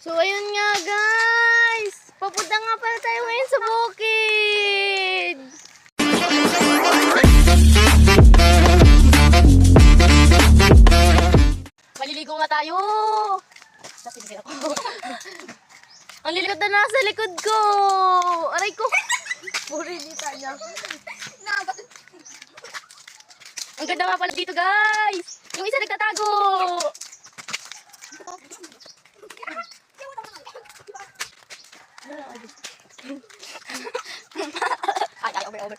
So, ayun nga guys. Papunta nga pala tayo ngayon sa bukid. Maliligo nga tayo. Ang lilikod na nasa likod ko. Aray ko. Puri dita niya. Ang ganda nga pala dito guys. Yung isa nagtatago. Over.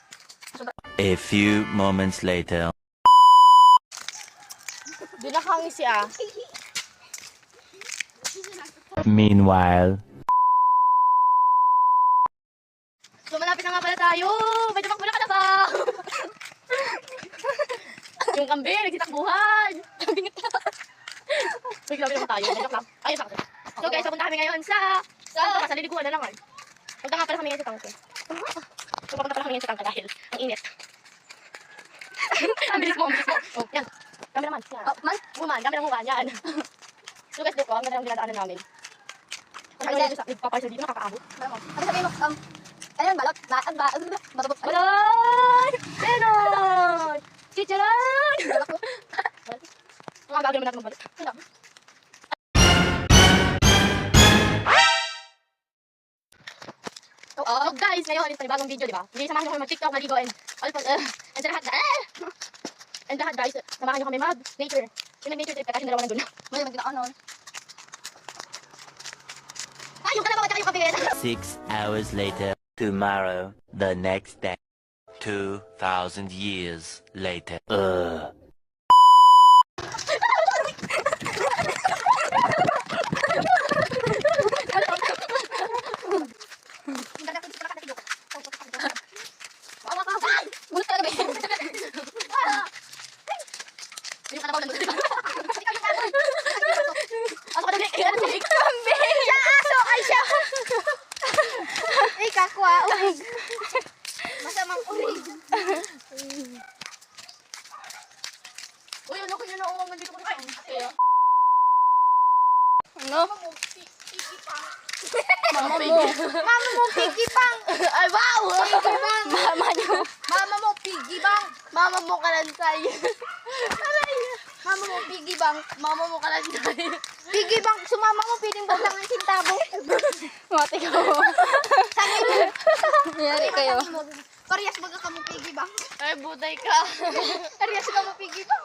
A few moments later. Doon nakangis siya. Meanwhile. So malapit na nga pala tayo. May tumakbo na ka na ba? Yung kambing, nagsitakbuhan. Uy, grabe naman tayo. Joke lang. Ayun, sakto. So guys, papunta kami ngayon sa liliguan na naman. Punta nga pala kami ngayon sa tangke. So papunta pala kami ngayon sa tangke dahil ang init. Ang bilis mo. Oh, yan. Cameraman. Yan. Oh, man. Woman. Cameraman. Yan. So guys, dito, ang ganda ng dinadaanan namin. Ano yung nagpaparsa dito, nakakaabot. Ano sabihin mo? Ano yung balot? Matubog. Balon! Meron! Chicharon! Ang gagawin naman natin magbalot. So guys, ngayon is panibagong video, di ba? Hindi samahan nyo kami mag-tiktok, maligo, and sa lahat, and lahat guys, samahan nyo kami mag-nature. Yung nag-nature trip ka kasi dalawa nandun. May mag-ginaon. Ay, yung kalabaw at saka yung kabin! 6 hours later. Tomorrow, the next day. 2,000 years later. Yung kalabaw nandun. Ako ka nabik! Kambing! Siya aso! Ay, siya! Ay, kakwa. Urig. Masamang urig. Uy, ano ko yun na uwang nandito ko na kayo? Ano? Mama mo! Mama mo, piggy bank. Ay, wow! Piggy bank. Mama mo, piggy bank. Mama mo kalansay. Mama mo, piggy bank. Mama mo kalansay. Piggy bank. Sumama mo, piling butang ng sintabo. Mati ka mo. Yari kayo. Parehas baga ka mo, piggy bank. Ay, butay ka. Parehas ka mo, piggy bank.